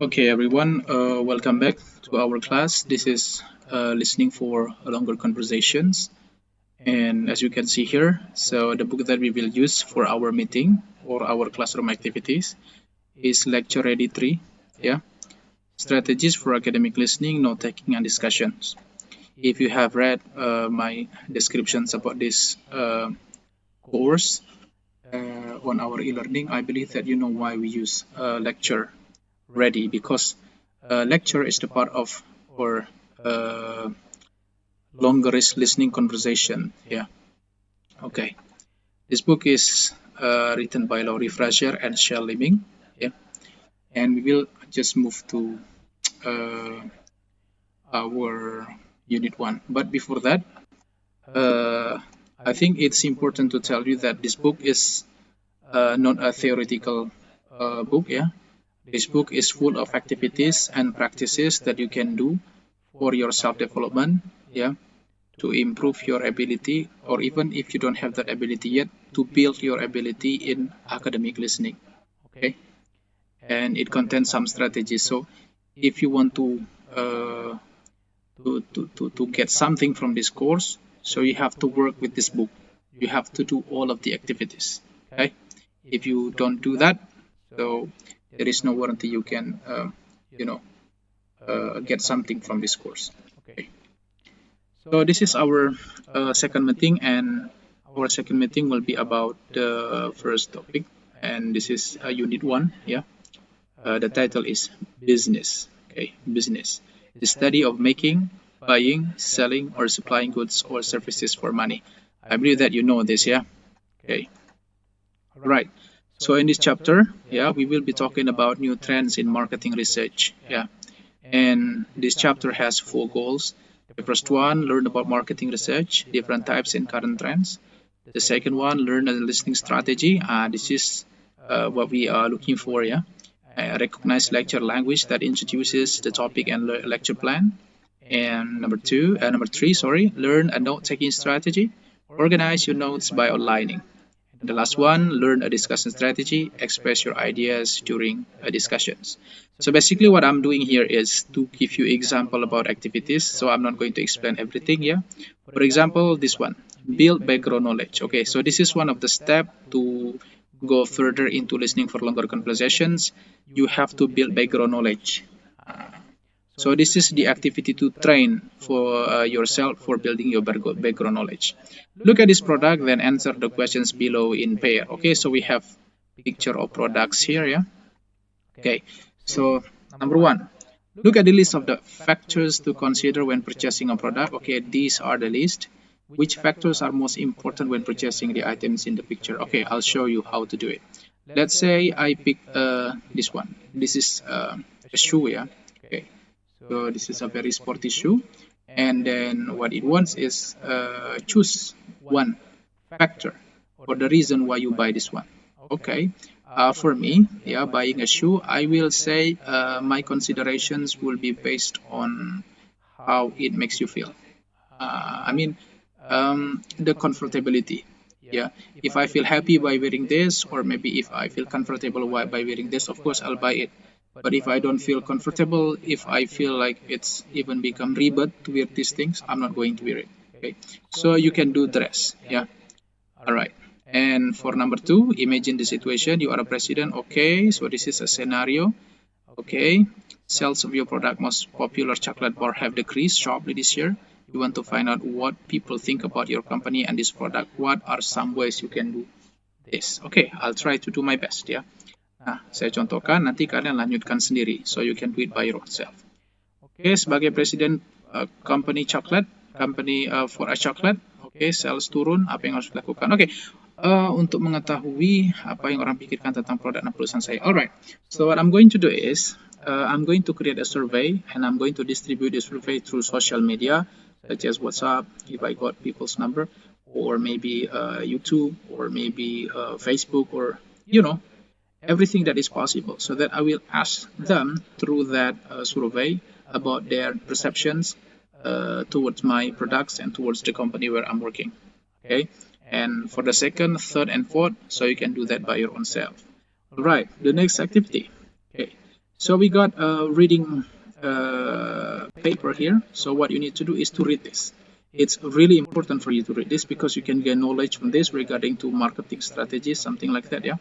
Okay, everyone, welcome back to our class. This is listening for longer conversations. And as you can see here, so the book that we will use for our meeting or our classroom activities is Lecture Ready 3. Yeah, Strategies for Academic Listening, Note Taking, and Discussions. If you have read my descriptions about this course on our e-learning, I believe that you know why we use Lecture Ready, because lecture is the part of our longest listening conversation. Yeah. Okay. This book is written by Laurie Fraser and Shel Liming. Yeah. And we will just move to uh, our unit one. But before that, uh, I think it's important to tell you that this book is not a theoretical book. Yeah. This book is full of activities and practices that you can do for your self-development. Yeah. To improve your ability, or even if you don't have that ability yet, to build your ability in academic listening. Okay, and it contains some strategies. So if you want uh, to get something from this course, so you have to work with this book. You have to do all of the activities. Okay, if you don't do that, so there is no warranty you can you know get something from this course. Okay. So this is our second meeting, and our second meeting will be about the first topic, and this is unit one. Yeah, the title is business. Okay, business, the study of making, buying, selling, or supplying goods or services for money. I believe that you know this. Yeah. Okay. Right. So in this chapter, yeah, we will be talking about new trends in marketing research. Yeah, and this chapter has four goals. The first one, learn about marketing research, different types and current trends. The second one, learn a listening strategy. This is what we are looking for. Yeah, recognize lecture language that introduces the topic and lecture plan. And number three, sorry, learn a note-taking strategy. Organize your notes by outlining. And the last one, learn a discussion strategy, express your ideas during discussions. So basically what I'm doing here is to give you example about activities. So I'm not going to explain everything here. For example, this one, build background knowledge. Okay, so this is one of the steps to go further into listening for longer conversations. You have to build background knowledge. Uh, so this is the activity to train for yourself for building your background knowledge. Look at this product, then answer the questions below in pair. Okay, so we have picture of products here. Yeah. Okay. So number one, look at the list of the factors to consider when purchasing a product. Okay, these are the list. Which factors are most important when purchasing the items in the picture? Okay, I'll show you how to do it. Let's say I pick this one. This is a shoe. Yeah. Okay. So this is a very sporty shoe, and then what it wants is choose one factor or the reason why you buy this one. Okay, for me, yeah, buying a shoe, I will say my considerations will be based on how it makes you feel. I mean, the comfortability. Yeah, if I feel happy by wearing this, or maybe if I feel comfortable by wearing this, of course I'll buy it. But if I don't feel comfortable, if I feel like it's even become rebirth to wear these things, I'm not going to wear it. Okay, so you can do dress. Yeah, all right. And for number two, imagine the situation. You are a president. Okay, so this is a scenario. Okay, sales of your product most popular chocolate bar have decreased sharply this year. You want to find out what people think about your company and this product. What are some ways you can do this? Okay, I'll try to do my best ya. Nah, saya contohkan, nanti kalian lanjutkan sendiri, so you can do it by yourself. Oke, sebagai presiden company chocolate, company for a chocolate, oke, sales turun, apa yang harus dilakukan? Oke, untuk mengetahui apa yang orang pikirkan tentang produk dan perusahaan saya. Alright, so what I'm going to do is, I'm going to create a survey, and I'm going to distribute the survey through social media, such as WhatsApp, if I got people's number, or maybe YouTube, or maybe Facebook, or, you know, everything that is possible, so that I will ask them through that survey about their perceptions towards my products and towards the company where I'm working. Okay, and for the second, third, and fourth, so you can do that by your own self. All right, the next activity. Okay, So we got a reading paper here. So what you need to do is to read this. It's really important for you to read this because you can gain knowledge from this regarding to marketing strategies, something like that, yeah.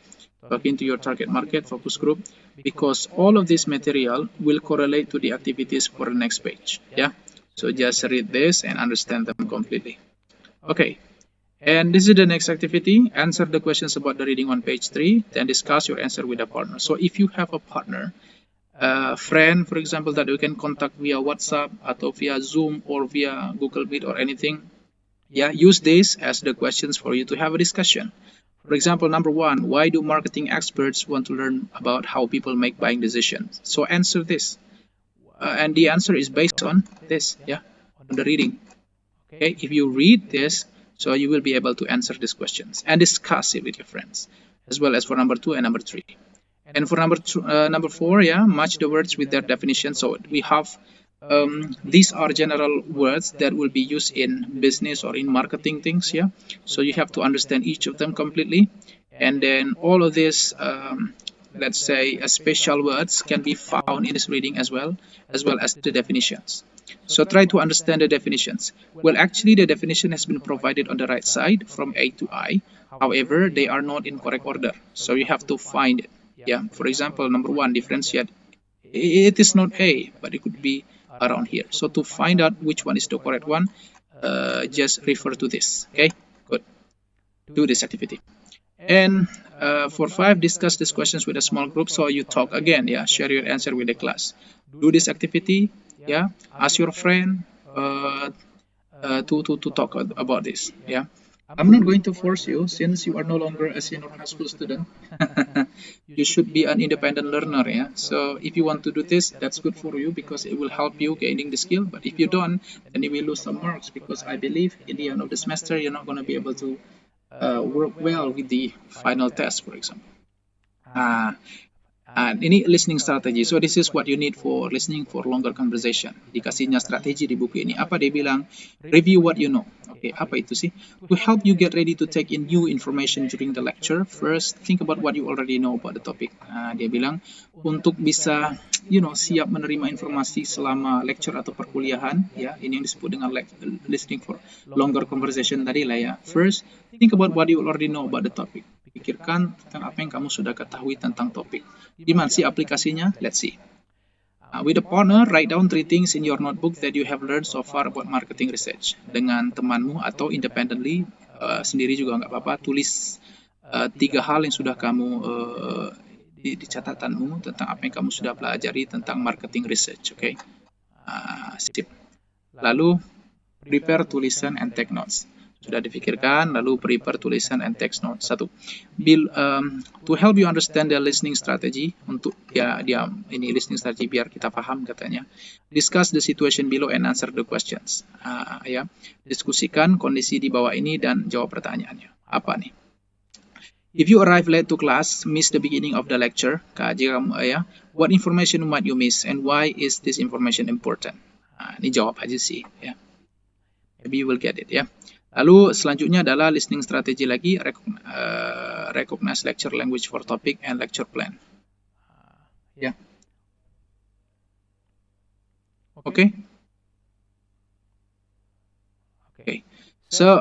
Talk into your target market, focus group, because all of this material will correlate to the activities for the next page, yeah. So just read this and understand them completely. Okay. And this is the next activity. Answer the questions about the reading on page 3, then discuss your answer with a partner. So if you have a partner, a friend, for example, that you can contact via WhatsApp atau via Zoom or via Google Meet or anything, yeah, use this as the questions for you to have a discussion. For example, number 1, why do marketing experts want to learn about how people make buying decisions? So answer this. And the answer is based on this, yeah, on the reading. Okay, if you read this, so you will be able to answer these questions and discuss it with your friends, as well as for number 2 and number 3. And for number 4, yeah, match the words with their definition. So we have these are general words that will be used in business or in marketing things, yeah. So you have to understand each of them completely, and then all of these let's say special words can be found in this reading as well as the definitions. So try to understand the definitions. Well, actually the definition has been provided on the right side from A to I. However, they are not in correct order, so you have to find it. Yeah, for example, number 1, differentiate. It is not A, but it could be around here. So to find out which one is the correct one, just refer to this. Okay, good. Do this activity. And for 5, discuss these questions with a small group. So you talk again, yeah, share your answer with the class. Do this activity, yeah, ask your friend to talk about this, yeah. I'm not going to force you since you are no longer a senior high school student. You should be an independent learner, yeah. So if you want to do this, that's good for you because it will help you gaining the skill. But if you don't, then you will lose some marks because I believe in the end of the semester you're not going to be able to work well with the final test, for example. Ini listening strategy. So this is what you need for listening for longer conversation. Dikasihnya strategi di buku ini. Apa dia bilang? Review what you know. Oke, apa itu sih? To help you get ready to take in new information during the lecture, first think about what you already know about the topic. Dia bilang untuk bisa, siap menerima informasi selama lecture atau perkuliahan, ya. Ini yang disebut dengan listening for longer conversation tadi lah ya. First, think about what you already know about the topic. Pikirkan tentang apa yang kamu sudah ketahui tentang topik. Di mana sih aplikasinya? Let's see. With a partner, write down 3 things in your notebook that you have learned so far about marketing research. Dengan temanmu atau independently, sendiri juga nggak apa-apa, tulis 3 hal yang sudah kamu di catatanmu tentang apa yang kamu sudah pelajari tentang marketing research. Okay? Sip. Lalu, prepare tulisan and take notes. Sudah dipikirkan, lalu prepare tulisan and text note. 1. To help you understand the listening strategy, untuk ini listening strategy biar kita paham katanya. Discuss the situation below and answer the questions. Diskusikan kondisi di bawah ini dan jawab pertanyaannya. Apa nih? If you arrive late to class, miss the beginning of the lecture, what information might you miss and why is this information important? Ini jawab aja sih, ya. Maybe you will get it, ya. Lalu selanjutnya adalah listening strategy lagi, recognize lecture language for topic and lecture plan. Ya. Oke. So,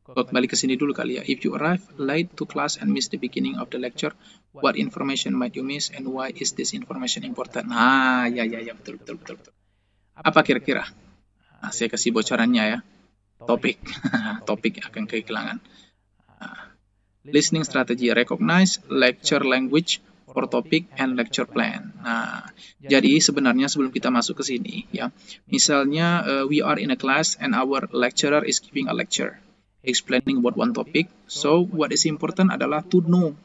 balik ke sini dulu kali ya. If you arrive late to class and miss the beginning of the lecture, what information might you miss and why is this information important? Ya, betul. Apa kira-kira? Saya kasih bocorannya ya. Topik akan kehilangan. Listening strategy, recognize lecture language for topic and lecture plan. Jadi sebenarnya sebelum kita masuk ke sini, ya, misalnya we are in a class and our lecturer is giving a lecture, explaining about one topic. So what is important adalah to know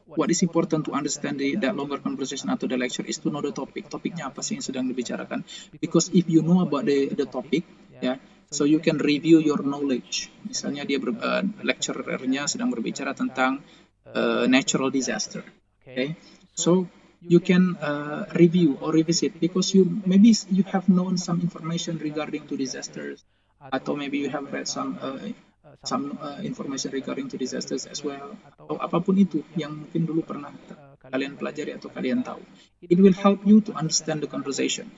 what is important to understand that longer conversation atau the lecture is to know the topic. Topiknya apa sih yang sedang dibicarakan? Because if you know about the topic, ya. So you can review your knowledge. Misalnya dia lecturernya sedang berbicara tentang natural disaster. Okay, so you can review or revisit because maybe you have known some information regarding to disasters, atau maybe you have read some information regarding to disasters as well, atau apapun itu yang mungkin dulu pernah kalian pelajari atau kalian tahu. It will help you to understand the conversation.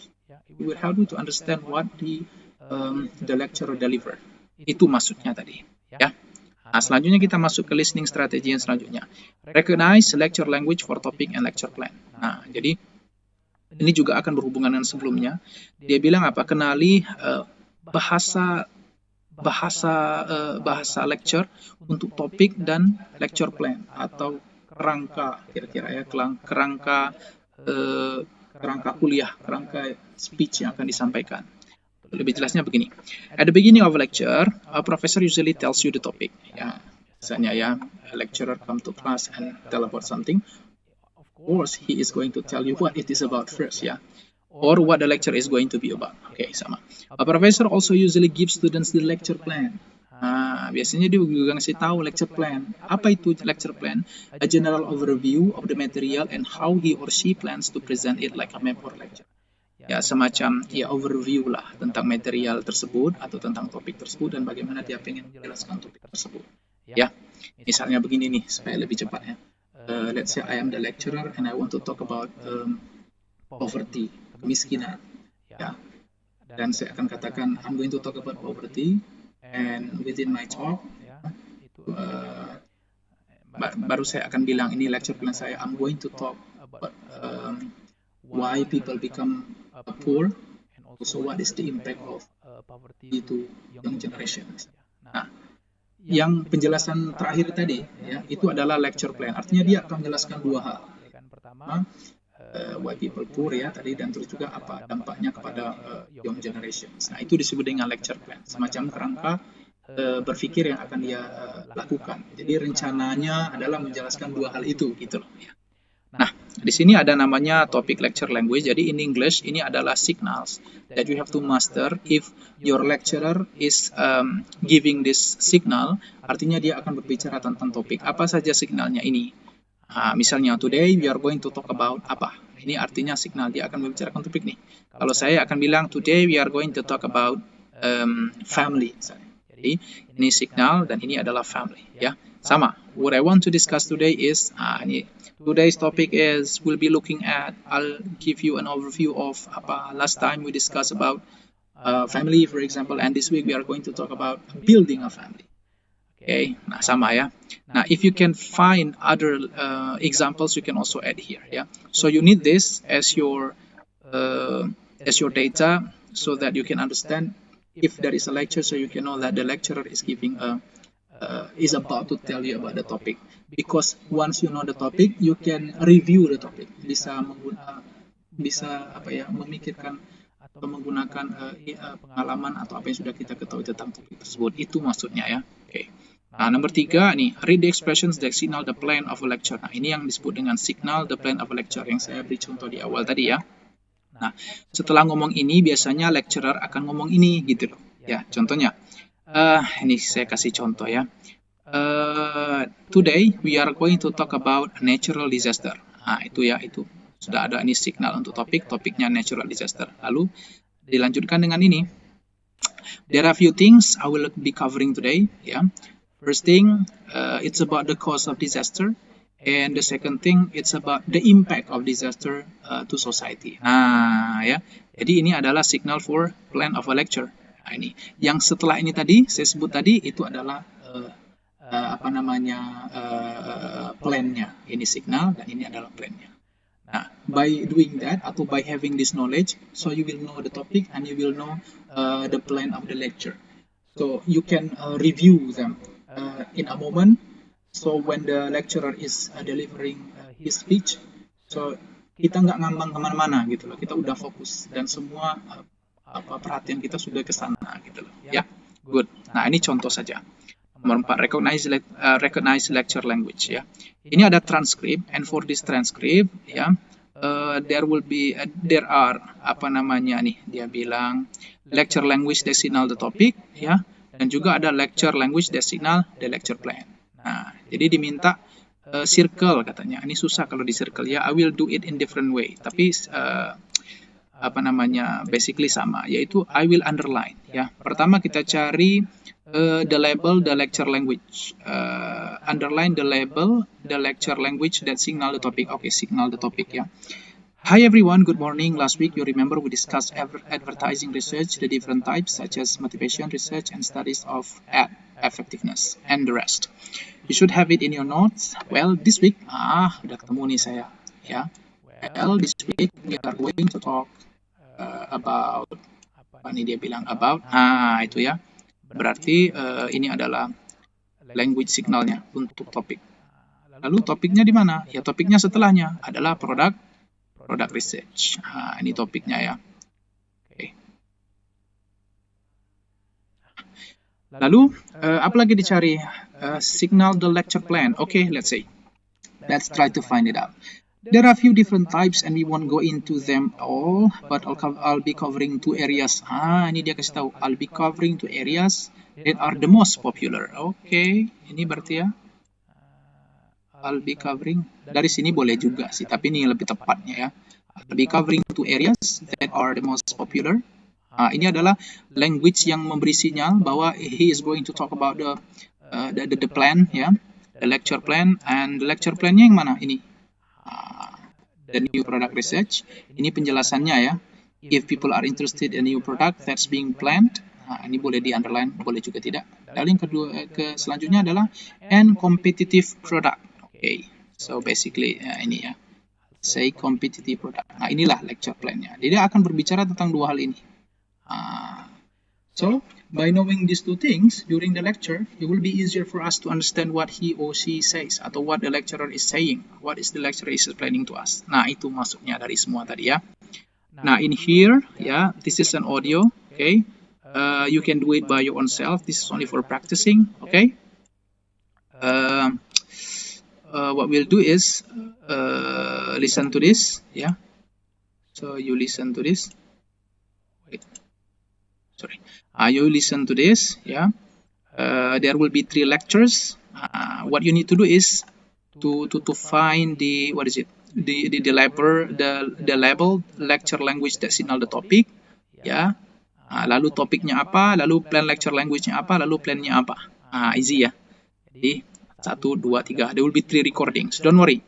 It will help you to understand what the lecturer deliver. Itu maksudnya tadi, ya. Nah, selanjutnya kita masuk ke listening strategy yang selanjutnya. Recognize lecture language for topic and lecture plan. Nah, jadi ini juga akan berhubungan dengan sebelumnya. Dia bilang apa? Kenali bahasa lecture untuk topik dan lecture plan atau kerangka kira-kira ya, kerangka kuliah, kerangka speech yang akan disampaikan. Lebih jelasnya begini. At the beginning of a lecture, a professor usually tells you the topic. Ya, misalnya ya, a lecturer come to class and tell about something. Of course, he is going to tell you what it is about first, ya. Or what the lecture is going to be about. Oke, sama. A professor also usually gives students the lecture plan. Nah, biasanya dia juga ngasih tahu lecture plan. Apa itu lecture plan? A general overview of the material and how he or she plans to present it like a map or lecture. Ya, semacam ya overview lah tentang material tersebut atau tentang topik tersebut dan bagaimana dia pengen menjelaskan topik tersebut. Ya, misalnya begini nih supaya lebih cepat ya. Let's say I am the lecturer and I want to talk about poverty, kemiskinan. Ya, dan saya akan katakan I'm going to talk about poverty and within my talk baru saya akan bilang ini lecture plan saya. I'm going to talk about why people become poor, and also what is the impact of poverty to young generation. Nah, yang penjelasan terakhir tadi ya itu adalah lecture plan. Artinya dia akan menjelaskan dua hal. Pertama, why people poor ya tadi, dan terus juga apa dampaknya kepada young generation. Nah, itu disebut dengan lecture plan, semacam kerangka berpikir yang akan dia lakukan. Jadi rencananya adalah menjelaskan dua hal itu gitu loh ya. Nah, di sini ada namanya topic lecture language. Jadi in English ini adalah signals that you have to master. If your lecturer is giving this signal, artinya dia akan berbicara tentang topik. Apa saja signalnya ini? Misalnya today we are going to talk about apa? Ini artinya signal dia akan membicarakan topik nih. Kalau saya akan bilang today we are going to talk about family. Jadi ini signal dan ini adalah family ya. Sama. What I want to discuss today is today's topic is we'll be looking at. I'll give you an overview of last time we discussed about family, for example, and this week we are going to talk about building a family. Okay, nah sama ya. Nah, if you can find other examples, you can also add here. Yeah. So you need this as your data so that you can understand if there is a lecture, so you can know that the lecturer is giving is about to tell you about the topic. Because once you know the topic, you can review the topic. Bisa memikirkan atau menggunakan pengalaman atau apa yang sudah kita ketahui tentang topik tersebut. Itu maksudnya ya. Oke. Nah, nomor 3 nih, read the expressions that signal the plan of a lecture. Nah, ini yang disebut dengan signal the plan of a lecture yang saya beri contoh di awal tadi ya. Nah, setelah ngomong ini biasanya lecturer akan ngomong ini gitu loh. Ya, contohnya. Ini saya kasih contoh ya. Today we are going to talk about natural disaster. Nah, itu ya, itu sudah ada ini signal untuk topiknya natural disaster. Lalu dilanjutkan dengan ini. There are few things I will be covering today. Ya, first thing it's about the cause of disaster, and the second thing it's about the impact of disaster to society. Nah, ya, jadi ini adalah signal for plan of a lecture. Nah, ini yang setelah ini tadi saya sebut tadi itu adalah plannya. Ini signal dan ini adalah plannya. Nah, by doing that atau by having this knowledge, so you will know the topic and you will know the plan of the lecture. So you can review them in a moment. So when the lecturer is delivering his speech, so kita nggak ngambang kemana-mana gitu loh. Kita udah fokus dan semua perhatian kita sudah ke sana gitu loh. Ya, good. Nah, ini contoh saja. Nomor 4, recognize lecture language ya. Ini ada transcript, and for this transcript ya, there are dia bilang lecture language that signal the topic ya, dan juga ada lecture language that signal the lecture plan. Nah, jadi diminta circle katanya. Ini susah kalau di circle ya. I will do it in different way. Tapi basically sama, yaitu I will underline ya. Pertama kita cari the label, the lecture language. Underline the label, the lecture language that signal the topic. Okay, signal the topic, yeah. Hi everyone, good morning. Last week you remember we discussed advertising research, the different types such as motivation research and studies of ad effectiveness and the rest. You should have it in your notes. Well, this week, udah ketemu nih saya, ya. Well, this week we are going to talk about, apa nih dia bilang about, itu ya. Berarti ini adalah language signalnya untuk topik. Lalu topiknya di mana? Ya topiknya setelahnya adalah product research. Ini topiknya ya. Oke. Lalu apa lagi dicari? Signal the lecture plan. Okay, let's say. Let's try to find it out. There are a few different types and we won't go into them all, but I'll be covering two areas. Ini dia kasih tahu. I'll be covering two areas that are the most popular. Okay, ini berarti ya. I'll be covering. Dari sini boleh juga sih, tapi ini lebih tepatnya ya. I'll be covering two areas that are the most popular. Ini adalah language yang memberi sinyal bahwa he is going to talk about the plan, ya, the lecture plan, and the lecture plan-nya yang mana? Ini, the new product research. Ini penjelasannya ya. If people are interested in new product that's being planned, ini boleh di underline, boleh juga tidak. Lalu yang kedua, selanjutnya adalah and competitive product. Okay, so basically ini ya, say competitive product. Nah inilah lecture plan-nya. Dia akan berbicara tentang dua hal ini. So by knowing these two things during the lecture, it will be easier for us to understand what he or she says atau what the lecturer is saying. What is the lecturer is explaining to us. Nah itu maksudnya dari semua tadi ya. Nah in here ya, this is an audio. Okay, you can do it by your own self. This is only for practicing. Okay. What we'll do is listen to this, yeah. So you listen to this. Wait, sorry. You listen to this, yeah. There will be 3 lectures. What you need to do is to find the what is it? The label lecture language that signal the topic, ya. Lalu topiknya apa, lalu plan lecture language-nya apa, lalu plan-nya apa. Easy ya. Jadi 1, 2, 3. There will be 3 recordings. Don't worry.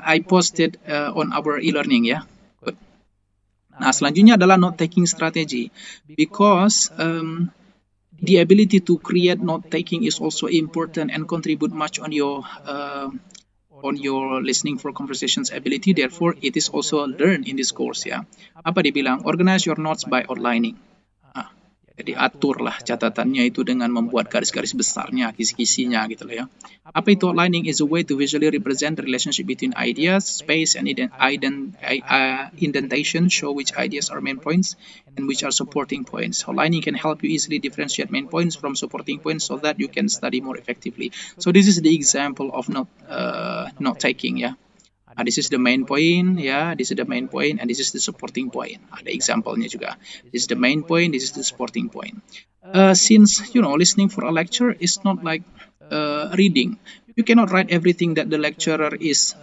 I posted on our e-learning ya. Good. Nah, selanjutnya adalah note-taking strategy. Because the ability to create note-taking is also important and contribute much on your listening for conversations ability. Therefore, it is also learned in this course ya. Apa dibilang? Organize your notes by outlining. Jadi aturlah catatannya itu dengan membuat garis-garis besarnya, kisi-kisinya gitu loh ya. Apa itu outlining? Is a way to visually represent the relationship between ideas, space, and indentation, show which ideas are main points and which are supporting points. Outlining can help you easily differentiate main points from supporting points so that you can study more effectively. So this is the example of note-taking ya. This is the main point, ya. This is the main point, and this is the supporting point. Ada example-nya juga. This is the main point. This is the supporting point. Since listening for a lecture is not like reading, you cannot write everything that the lecturer is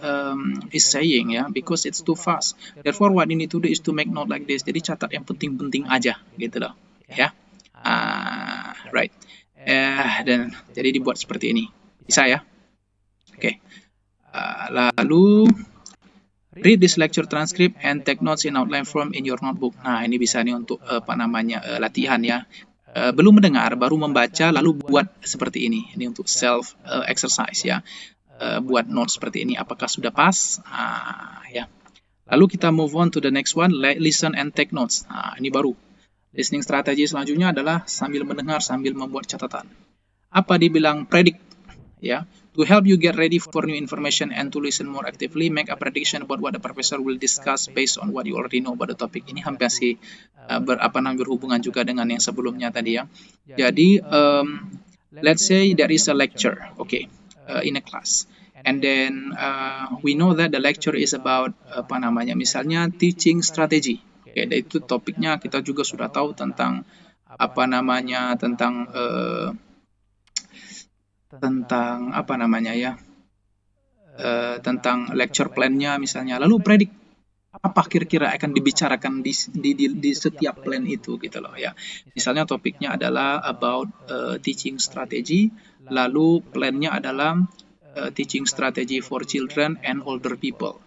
saying, ya, because it's too fast. Therefore, what you need to do is to make note like this. Jadi catat yang penting-penting aja, gitu loh, ya. Right. Dan jadi dibuat seperti ini. Bisa ya? Oke. Lalu read this lecture transcript and take notes in outline form in your notebook. Nah, ini bisa nih untuk latihan ya. Belum mendengar, baru membaca, lalu buat seperti ini. Ini untuk self exercise ya. Buat notes seperti ini. Apakah sudah pas? Ya. Lalu kita move on to the next one, listen and take notes. Ini baru. Listening strategy selanjutnya adalah sambil mendengar, sambil membuat catatan. Apa dibilang predict? Ya. To help you get ready for new information and to listen more actively, make a prediction about what the professor will discuss based on what you already know about the topic. Ini hampir sih berhubungan juga dengan yang sebelumnya tadi ya. Jadi, let's say there is a lecture, okay, in a class, and then we know that the lecture is about misalnya teaching strategy. Okay, itu topiknya kita juga sudah tahu tentang tentang lecture plan-nya misalnya. Lalu predict apa kira-kira akan dibicarakan di setiap plan itu gitu loh ya. Misalnya topiknya adalah about teaching strategy, lalu plannya adalah teaching strategy for children and older people.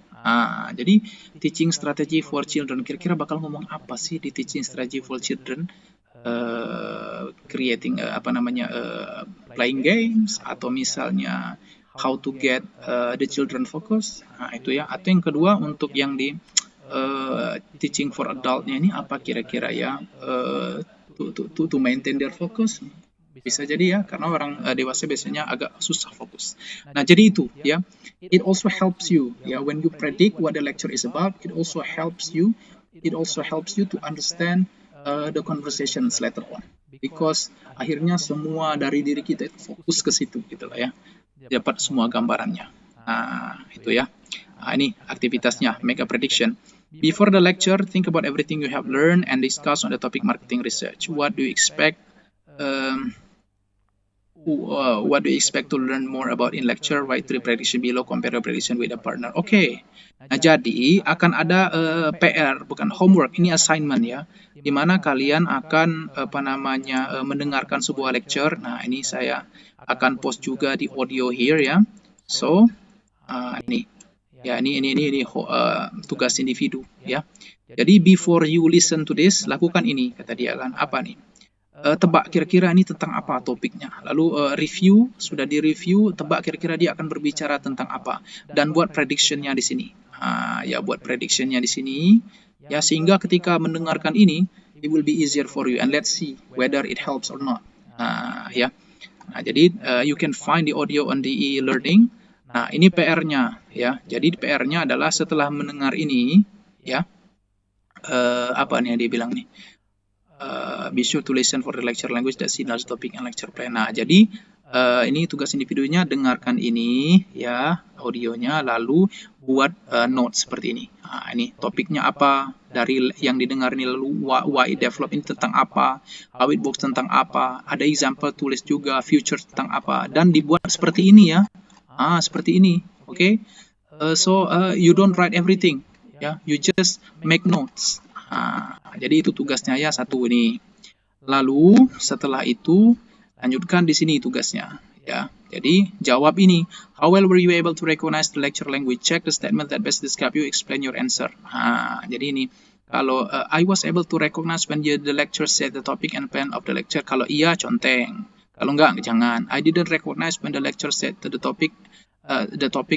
Jadi teaching strategy for children, kira-kira bakal ngomong apa sih di teaching strategy for children? Creating playing games, atau misalnya how to get the children focus. Itu ya. Atau yang kedua untuk yang di teaching for adultnya ini apa kira-kira ya, to maintain their focus. Bisa jadi ya, karena orang dewasa biasanya agak susah fokus. Nah, jadi itu ya. It also helps you ya, when you predict what the lecture is about, it also helps you to understand the conversations later on. Because akhirnya semua dari diri kita itu fokus ke situ gitu lah ya. Dapat semua gambarannya. Nah, itu ya. Nah, ini aktivitasnya, make a prediction. Before the lecture, think about everything you have learned and discuss on the topic marketing research. What do you expect to learn more about in lecture? Write the prediction below, compare the prediction with a partner. Oke. Nah, jadi akan ada PR, bukan homework, ini assignment ya. Di mana kalian akan mendengarkan sebuah lecture. Nah, ini saya akan post juga di audio here ya. So, ini tugas individu ya. Jadi before you listen to this, lakukan ini, kata dia kan. Apa nih? Tebak kira-kira ini tentang apa topiknya. Lalu review, sudah di-review, tebak kira-kira dia akan berbicara tentang apa. Dan buat prediction-nya di sini. Buat prediction-nya di sini. Ya, sehingga ketika mendengarkan ini, it will be easier for you. And let's see whether it helps or not. Ya. Nah, jadi you can find the audio on the e-learning. Nah, ini PR-nya ya. Jadi PR-nya adalah setelah mendengar ini, ya. Apa nih yang dia bilang nih? Be sure to listen for the lecture language that signals topic and lecture plan. Nah, jadi ini tugas individunya, dengarkan ini ya, audionya, lalu buat notes seperti ini. Nah, ini topiknya apa dari yang didengar ini, lalu why it develop ini tentang apa, how it works tentang apa, ada example tulis juga, future tentang apa, dan dibuat seperti ini ya. Seperti ini, oke? So you don't write everything, ya, you just make notes. Jadi itu tugasnya ya, satu ini. Lalu setelah itu lanjutkan di sini tugasnya, ya. Jadi jawab ini. How well were you able to recognize the lecture language? Check the statement that best describe you. Explain your answer. Jadi ini. Kalau I was able to recognize when the lecturer said the topic and plan of the lecture. Kalau iya, conteng. Kalau enggak, jangan. I didn't recognize when the lecturer said the topic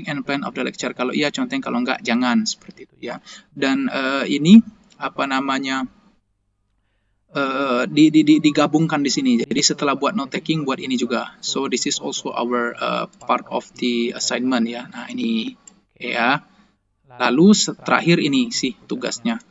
and plan of the lecture. Kalau iya, conteng. Kalau enggak, jangan. Seperti itu ya. Dan ini digabungkan di sini. Jadi setelah buat note taking, buat ini juga. So this is also our part of the assignment ya. Nah, ini ya. Lalu terakhir ini sih tugasnya.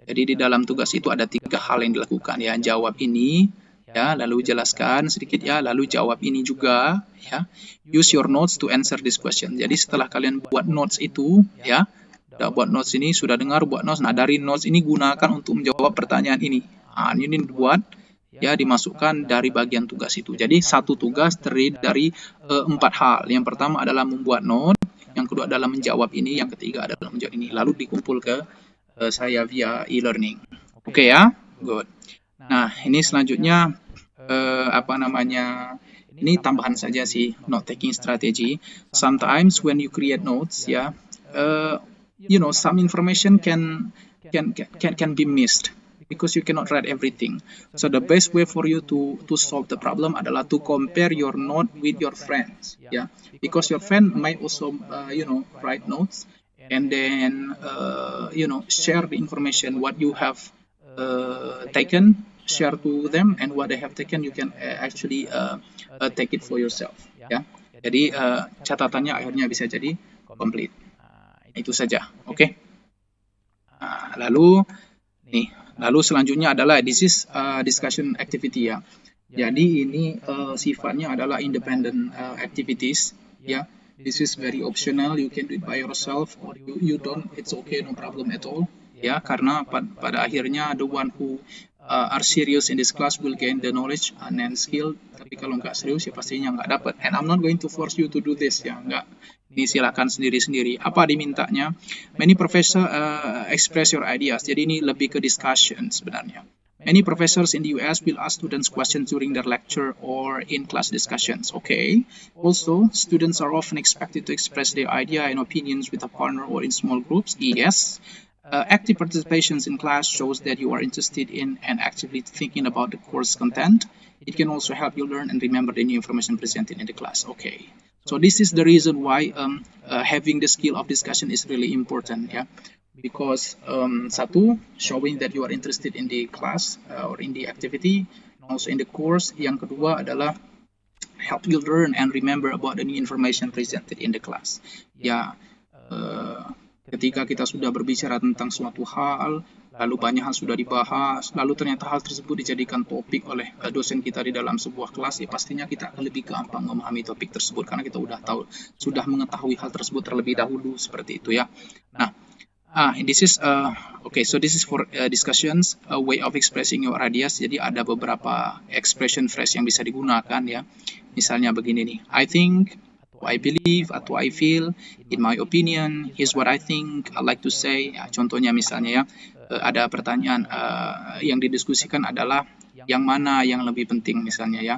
Jadi di dalam tugas itu ada 3 hal yang dilakukan ya. Jawab ini ya, lalu jelaskan sedikit ya, lalu jawab ini juga ya. Use your notes to answer this question. Jadi setelah kalian buat notes itu ya, sudah buat notes ini, sudah dengar buat notes. Nah, dari notes ini gunakan untuk menjawab pertanyaan ini. Ini dibuat ya, dimasukkan dari bagian tugas itu. Jadi satu tugas terdiri dari 4 hal. Yang pertama adalah membuat note, yang kedua adalah menjawab ini, yang ketiga adalah menjawab ini. Lalu dikumpul ke saya via e-learning. Oke ya, good. Nah, ini selanjutnya ini tambahan saja sih, note taking strategy. Sometimes when you create notes ya, some information can be missed because you cannot write everything. So the best way for you to solve the problem adalah to compare your note with your friends, yeah, because your friend might also write notes and then share the information what you have taken, share to them, and what they have taken you can actually take it for yourself, ya. Jadi catatannya akhirnya bisa jadi complete. Itu saja, oke. Lalu selanjutnya adalah this is discussion activity ya. Jadi ini sifatnya adalah independent activities ya. This is very optional, you can do it by yourself or you don't, it's okay, no problem at all ya, karena pada akhirnya the one who are serious in this class will gain the knowledge and skill. Tapi kalau nggak serius ya pastinya nggak dapat. And I'm not going to force you to do this ya, nggak. Ini silakan sendiri-sendiri. Apa dimintanya? Many professor express your ideas. Jadi ini lebih ke discussion sebenarnya. Many professors in the US will ask students questions during their lecture or in class discussions. Okay. Also, students are often expected to express their idea and opinions with a partner or in small groups. Yes. Active participations in class shows that you are interested in and actively thinking about the course content. It can also help you learn and remember the new information presented in the class. Okay. So this is the reason why having the skill of discussion is really important. Yeah. Because satu, showing that you are interested in the class or in the activity, also in the course. Yang kedua adalah help you learn and remember about the new information presented in the class. Ya, ketika kita sudah berbicara tentang suatu hal, lalu banyak hal sudah dibahas, lalu ternyata hal tersebut dijadikan topik oleh dosen kita di dalam sebuah kelas, ya pastinya kita akan lebih gampang memahami topik tersebut karena kita sudah mengetahui hal tersebut terlebih dahulu, seperti itu ya. Nah, this is okay. So this is for discussions, a way of expressing your ideas. Jadi ada beberapa expression phrase yang bisa digunakan ya. Misalnya begini nih, I think, I believe, atau I feel, in my opinion, here's what I think, I like to say. Ya, contohnya misalnya ya, ada pertanyaan yang didiskusikan adalah yang mana yang lebih penting misalnya ya,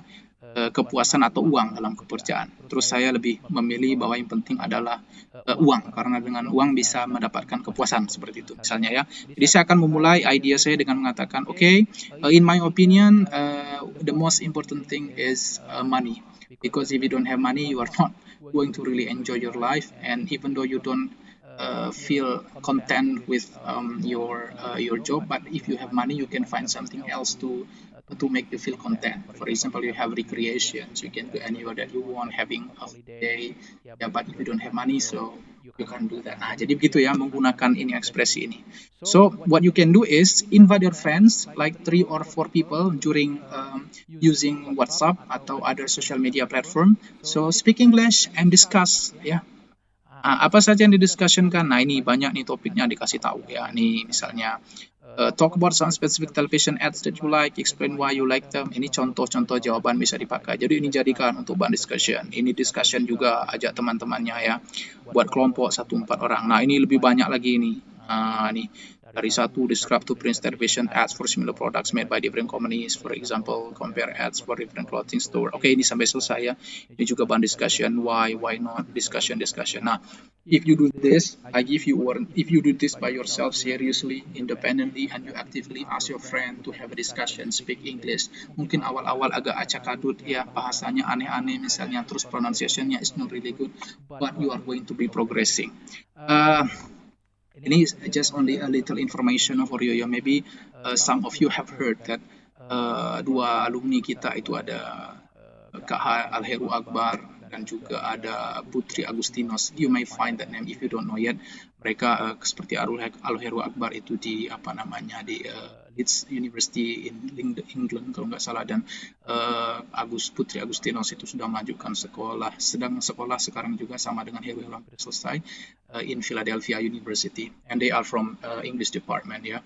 kepuasan atau uang dalam pekerjaan. Terus saya lebih memilih bahwa yang penting adalah uang, karena dengan uang bisa mendapatkan kepuasan, seperti itu misalnya ya. Jadi saya akan memulai idea saya dengan mengatakan, okay, in my opinion, the most important thing is money. Because if you don't have money, you are not going to really enjoy your life, and even though you don't feel content with your job, but if you have money, you can find something else to make you feel content. For example, you have recreations, you can go anywhere that you want, having a holiday, yeah, but if you don't have money, so you can't do that. Nah, jadi begitu ya menggunakan ini ekspresi ini. So what you can do is invite your friends, like 3 or 4 people during using WhatsApp atau other social media platform. So speak English and discuss ya. Apa saja yang didiskussionkan? Nah, ini banyak nih topiknya dikasih tahu ya. Nih misalnya talk about some specific television ads that you like, explain why you like them. Ini contoh-contoh jawaban bisa dipakai. Jadi ini jadikan untuk bahan discussion. Ini discussion juga ajak teman-temannya ya, buat kelompok 1-4 orang. Nah, ini lebih banyak lagi nih. Nih dari 1, describe to print television ads for similar products made by different companies. For example, compare ads for different clothing store. Oke, ini sampai selesai ya. Ini juga bahan discussion, why not, discussion. Nah, if you do this, I give you warning. If you do this by yourself, seriously, independently, and you actively ask your friend to have a discussion, speak English. Mungkin awal-awal agak acak-adut ya, bahasanya aneh-aneh misalnya, terus pronunciation-nya is not really good, but you are going to be progressing. Ini just only a little information for you ya. Maybe some of you have heard that 2 alumni kita itu ada Kak Alheru Akbar dan juga ada Putri Agustinos. You may find that name if you don't know yet. Mereka seperti Alheru Akbar itu di di Leeds University in England kalau nggak salah, dan Putri Agustinos itu sudah melanjutkan sedang sekolah sekarang juga sama dengan Heru yang hampir selesai in Philadelphia University, and they are from English department ya.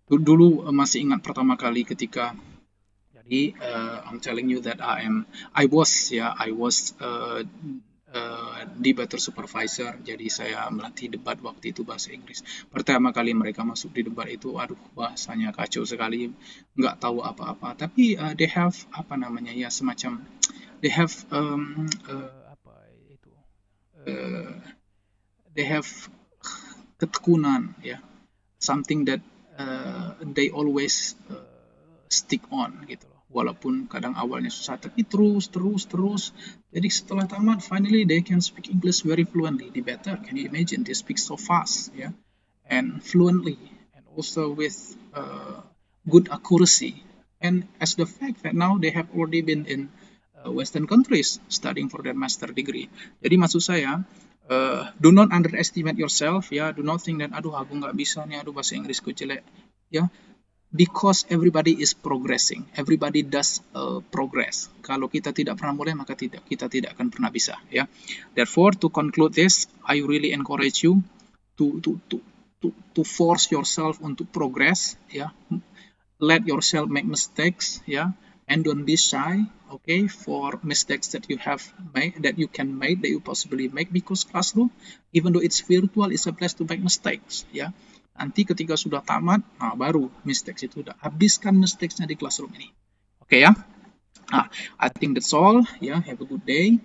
Dulu masih ingat pertama kali ketika I'm telling you that I was debater supervisor. Jadi saya melatih debat waktu itu bahasa Inggris. Pertama kali mereka masuk di debat itu, aduh bahasanya kacau sekali, nggak tahu apa-apa. Tapi they have semacam they have they have ketekunan ya, something that they always stick on gitu. Walaupun kadang awalnya susah, tapi terus. Jadi setelah tamat, finally they can speak English very fluently. They better, can you imagine? They speak so fast, yeah, and fluently, and also with good accuracy. And as the fact that now they have already been in Western countries studying for their master degree. Jadi maksud saya, do not underestimate yourself, ya. Do not think that aduh aku nggak bisa nih, aduh bahasa Inggrisku jelek, ya. Because everybody is progressing, everybody does progress. Kalau kita tidak pernah mulai, maka kita tidak akan pernah bisa. Ya, therefore to conclude this, I really encourage you to force yourself untuk progress. Ya, let yourself make mistakes, yeah, and don't be shy, okay, for mistakes that you have made, that you can make, that you possibly make, because classroom, even though it's virtual, is a place to make mistakes, ya. Nanti ketika sudah tamat, nah baru mistakes itu udah habiskan mistakesnya di classroom ini, oke ya. Nah, I think that's all, ya. Have a good day.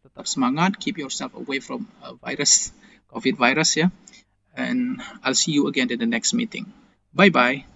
Tetap semangat, keep yourself away from COVID virus, ya. And I'll see you again in the next meeting. Bye bye.